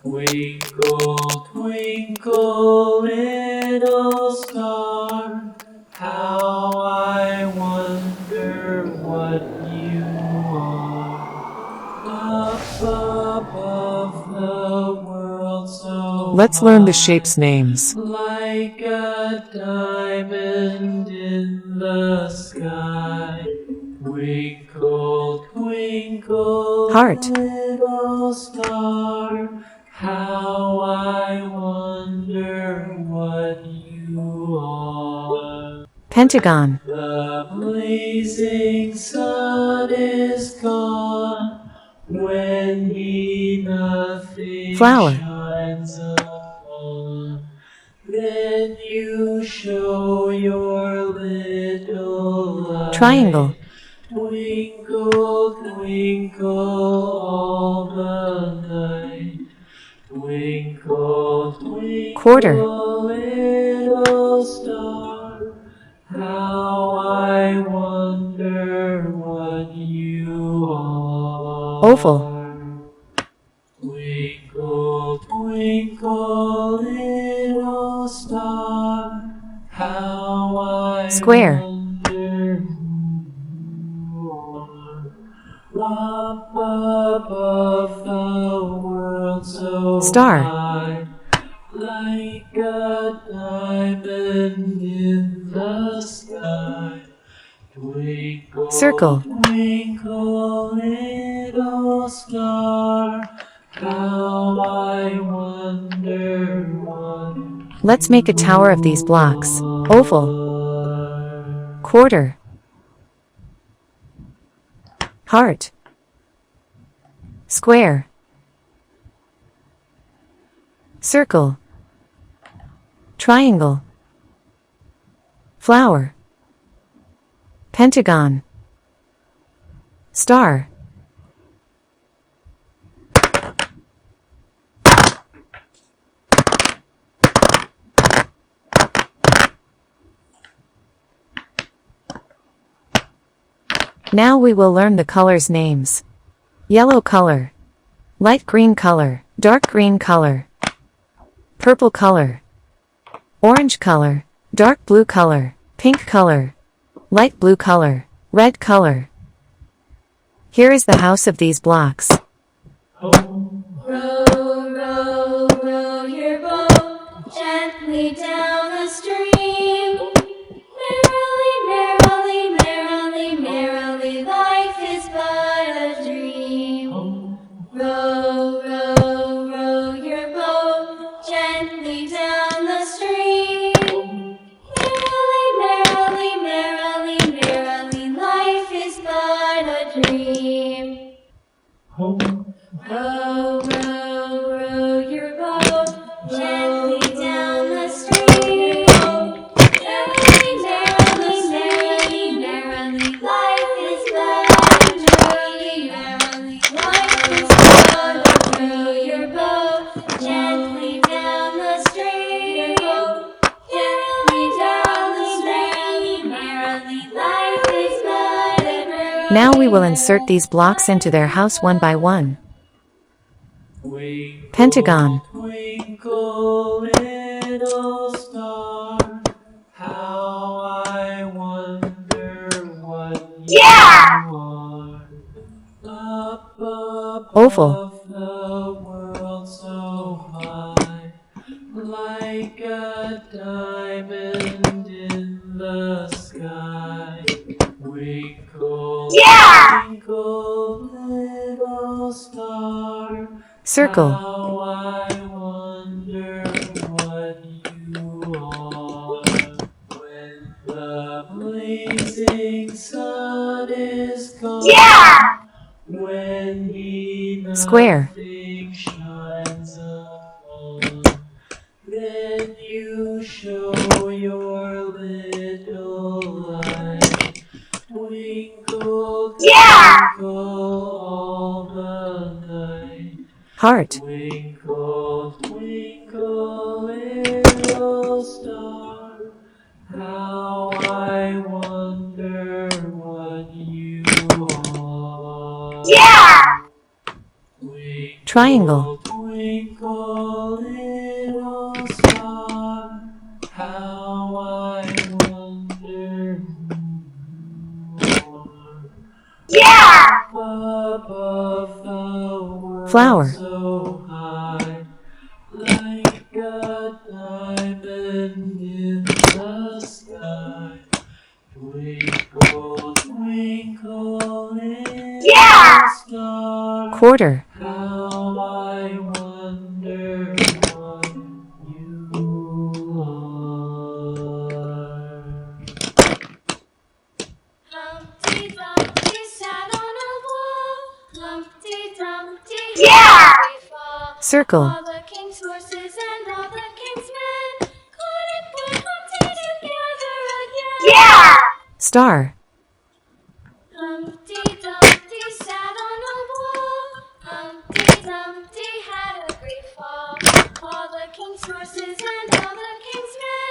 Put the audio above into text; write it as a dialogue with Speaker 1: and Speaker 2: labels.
Speaker 1: Twinkle, twinkle, little star, how I wonder what you are. Up above the world so
Speaker 2: Let's learn the shapes' names.
Speaker 1: like a diamond in the sky. Twinkle, twinkle,
Speaker 2: Heart.
Speaker 1: little star, how I wonder what you are.
Speaker 2: Pentagon.
Speaker 1: The blazing sun is gone, when he nothing
Speaker 2: Flower.
Speaker 1: shines upon. Then you show your little light.
Speaker 2: Triangle.
Speaker 1: Twinkle, twinkle all the night. Twinkle, twinkle,
Speaker 2: Quarter.
Speaker 1: little star, how I wonder what you are.
Speaker 2: Oval.
Speaker 1: Twinkle, twinkle, little star, how I
Speaker 2: Square.
Speaker 1: wonder who you are. Up above the world so
Speaker 2: Star.
Speaker 1: high, like a diamond in the sky. Twinkle,
Speaker 2: Circle.
Speaker 1: twinkle, little star, how I wonder what
Speaker 2: Let's make a tower of these blocks. Oval. Quarter. Heart. Square. Circle. Triangle. Flower. Pentagon. Star. Now we will learn the colors' names. Yellow color. Light green color. Dark green color. Purple color. Orange color. Dark blue color. Pink color. Light blue color. Red color. Here is the house of these blocks.
Speaker 1: home.
Speaker 3: Row, row, row your boat gently down the stream. Merrily, merrily, merrily, merrily, life is but a dream. Row, row, row your boat gently down the stream. Merrily, merrily, merrily, merrily, life is but a dream.
Speaker 1: Home.
Speaker 3: Row, row, row your boat gently down the stream. Merrily, merrily, merrily, merrily, life is but a dream. Merrily, life is but a dream. Row your boat gently down the stream. Gently down the stream. Merrily, life is but a dream.
Speaker 2: Now we will insert these blocks into their house one by one. Pentagon.
Speaker 1: Twinkle, little star, how I wonder what you are. Up above
Speaker 2: Oval.
Speaker 1: the world so high, like a diamond in the sky. Twinkle, twinkle, little star,
Speaker 2: Circle.
Speaker 1: how I wonder what you are. When the blazing sun is gone, when he
Speaker 2: Square.
Speaker 1: nothing shines upon, then you show your little light. Twinkle, twinkle all the night.
Speaker 2: Heart.
Speaker 1: Twinkle, twinkle, little star, how I wonder what you are.
Speaker 2: Triangle.
Speaker 1: twinkle, little star, how I wonder who you are. Up above the world
Speaker 2: Flower.
Speaker 1: so high, like a diamond in the sky. Twinkle, twinkle, little star,
Speaker 2: Quarter.
Speaker 1: how I wonder what you are.
Speaker 3: Humpty Dumpty sat on a wall. Humpty Dumpty had a great fall.
Speaker 2: Circle.
Speaker 3: All the king's horses and all the king's men couldn't put Humpty together again.
Speaker 2: Star.
Speaker 3: Humpty Dumpty sat on a wall. Humpty Dumpty had a great fall. All the king's horses and all the king's men